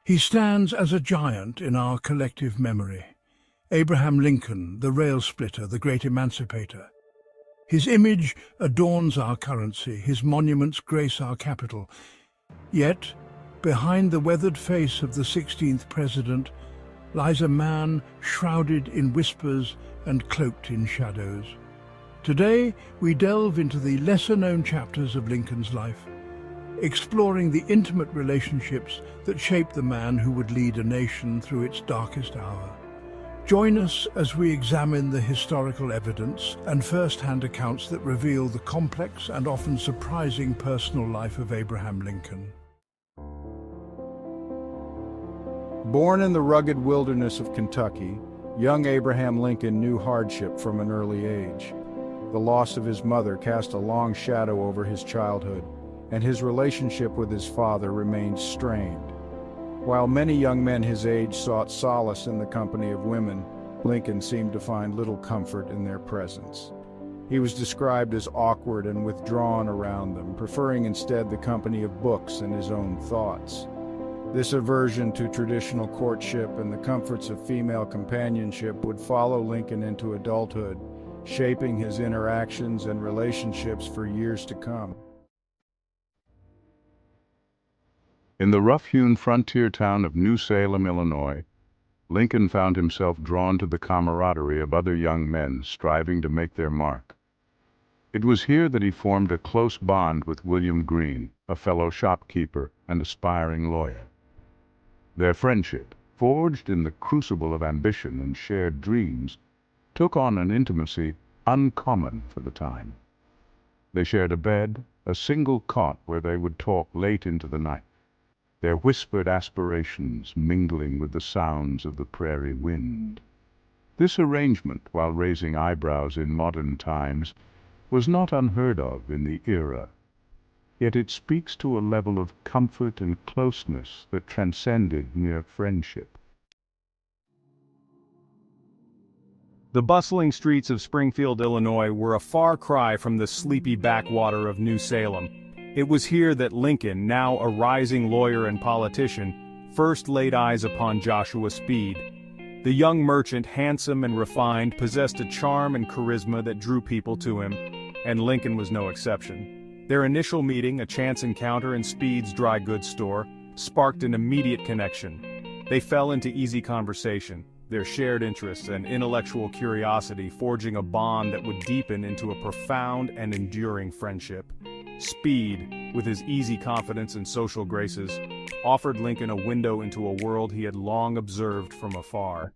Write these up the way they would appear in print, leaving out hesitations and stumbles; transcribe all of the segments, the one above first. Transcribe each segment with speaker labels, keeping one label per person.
Speaker 1: He stands as a giant in our collective memory. Abraham Lincoln, the rail splitter, the Great Emancipator. His image adorns our currency, his monuments grace our capital. Yet, behind the weathered face of the 16th president lies a man shrouded in whispers and cloaked in shadows. Today, we delve into the lesser-known chapters of Lincoln's life, exploring the intimate relationships that shaped the man who would lead a nation through its darkest hour. Join us as we examine the historical evidence and first-hand accounts that reveal the complex and often surprising personal life of Abraham Lincoln.
Speaker 2: Born in the rugged wilderness of Kentucky, young Abraham Lincoln knew hardship from an early age. The loss of his mother cast a long shadow over his childhood, and his relationship with his father remained strained. While many young men his age sought solace in the company of women, Lincoln seemed to find little comfort in their presence. He was described as awkward and withdrawn around them, preferring instead the company of books and his own thoughts. This aversion to traditional courtship and the comforts of female companionship would follow Lincoln into adulthood, shaping his interactions and relationships for years to come.
Speaker 3: In the rough-hewn frontier town of New Salem, Illinois, Lincoln found himself drawn to the camaraderie of other young men striving to make their mark. It was here that he formed a close bond with William Greene, a fellow shopkeeper and aspiring lawyer. Their friendship, forged in the crucible of ambition and shared dreams, took on an intimacy uncommon for the time. They shared a bed, a single cot where they would talk late into the night, their whispered aspirations mingling with the sounds of the prairie wind. This arrangement, while raising eyebrows in modern times, was not unheard of in the era. Yet it speaks to a level of comfort and closeness that transcended mere friendship.
Speaker 4: The bustling streets of Springfield, Illinois were a far cry from the sleepy backwater of New Salem. It was here that Lincoln, now a rising lawyer and politician, first laid eyes upon Joshua Speed. The young merchant, handsome and refined, possessed a charm and charisma that drew people to him, and Lincoln was no exception. Their initial meeting, a chance encounter in Speed's dry goods store, sparked an immediate connection. They fell into easy conversation, their shared interests and intellectual curiosity forging a bond that would deepen into a profound and enduring friendship. Speed, with his easy confidence and social graces, offered Lincoln a window into a world he had long observed from afar.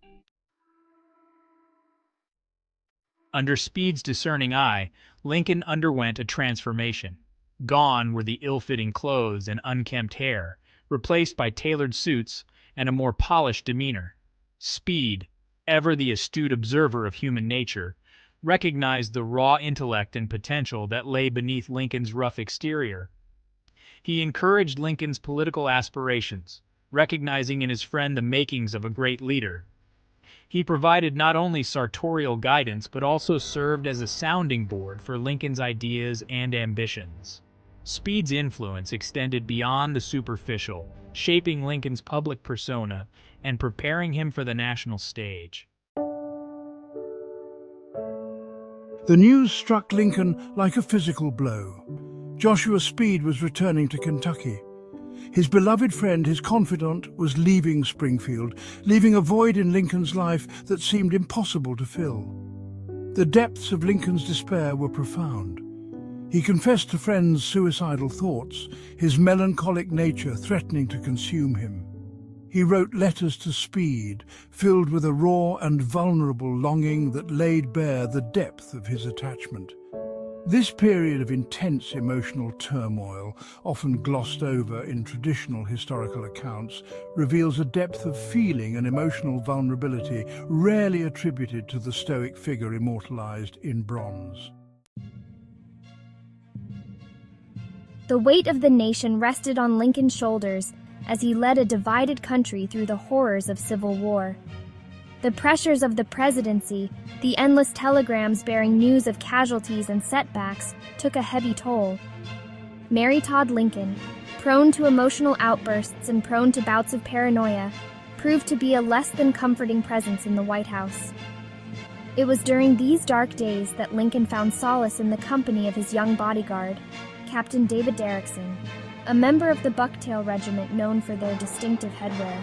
Speaker 5: Under Speed's discerning eye, Lincoln underwent a transformation. Gone were the ill-fitting clothes and unkempt hair, replaced by tailored suits and a more polished demeanor. Speed, ever the astute observer of human nature, recognized the raw intellect and potential that lay beneath Lincoln's rough exterior. He encouraged Lincoln's political aspirations, recognizing in his friend the makings of a great leader. He provided not only sartorial guidance but also served as a sounding board for Lincoln's ideas and ambitions. Speed's influence extended beyond the superficial, shaping Lincoln's public persona and preparing him for the national stage.
Speaker 1: The news struck Lincoln like a physical blow. Joshua Speed was returning to Kentucky. His beloved friend, his confidant, was leaving Springfield, leaving a void in Lincoln's life that seemed impossible to fill. The depths of Lincoln's despair were profound. He confessed to friends suicidal thoughts, his melancholic nature threatening to consume him. He wrote letters to Speed, filled with a raw and vulnerable longing that laid bare the depth of his attachment. This period of intense emotional turmoil, often glossed over in traditional historical accounts, reveals a depth of feeling and emotional vulnerability rarely attributed to the stoic figure immortalized in bronze.
Speaker 6: The weight of the nation rested on Lincoln's shoulders as he led a divided country through the horrors of civil war. The pressures of the presidency, the endless telegrams bearing news of casualties and setbacks, took a heavy toll. Mary Todd Lincoln, prone to emotional outbursts and prone to bouts of paranoia, proved to be a less than comforting presence in the White House. It was during these dark days that Lincoln found solace in the company of his young bodyguard, Captain David Derickson, a member of the Bucktail Regiment known for their distinctive headwear.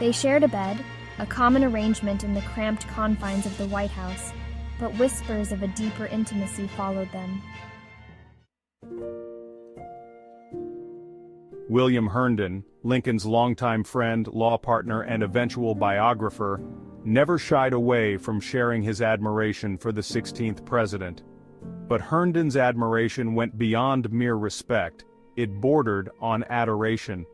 Speaker 6: They shared a bed, a common arrangement in the cramped confines of the White House, but whispers of a deeper intimacy followed them.
Speaker 4: William Herndon, Lincoln's longtime friend, law partner, and eventual biographer, never shied away from sharing his admiration for the 16th president. But Herndon's admiration went beyond mere respect. It bordered on adoration.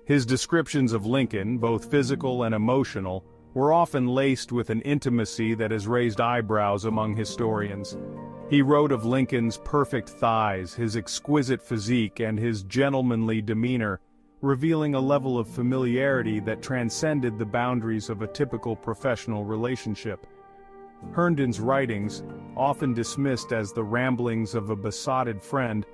Speaker 4: His descriptions of Lincoln, both physical and emotional, were often laced with an intimacy that has raised eyebrows among historians. He wrote of Lincoln's perfect thighs, his exquisite physique, and his gentlemanly demeanor, revealing a level of familiarity that transcended the boundaries of a typical professional relationship. Herndon's writings, often dismissed as the ramblings of a besotted friend,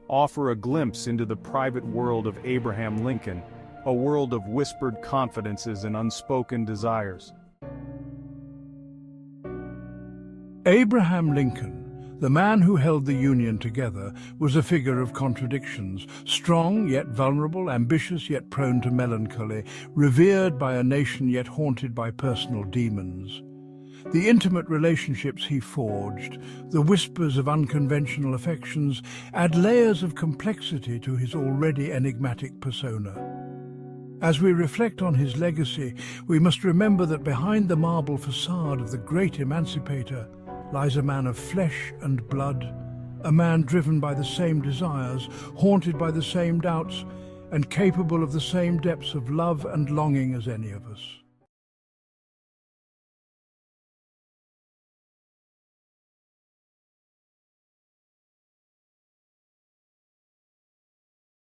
Speaker 4: offer a glimpse into the private world of Abraham Lincoln, a world of whispered confidences and unspoken desires.
Speaker 1: Abraham Lincoln, the man who held the Union together, was a figure of contradictions, strong yet vulnerable, ambitious yet prone to melancholy, revered by a nation yet haunted by personal demons. The intimate relationships he forged, the whispers of unconventional affections, add layers of complexity to his already enigmatic persona. As we reflect on his legacy, we must remember that behind the marble facade of the Great Emancipator lies a man of flesh and blood, a man driven by the same desires, haunted by the same doubts, and capable of the same depths of love and longing as any of us.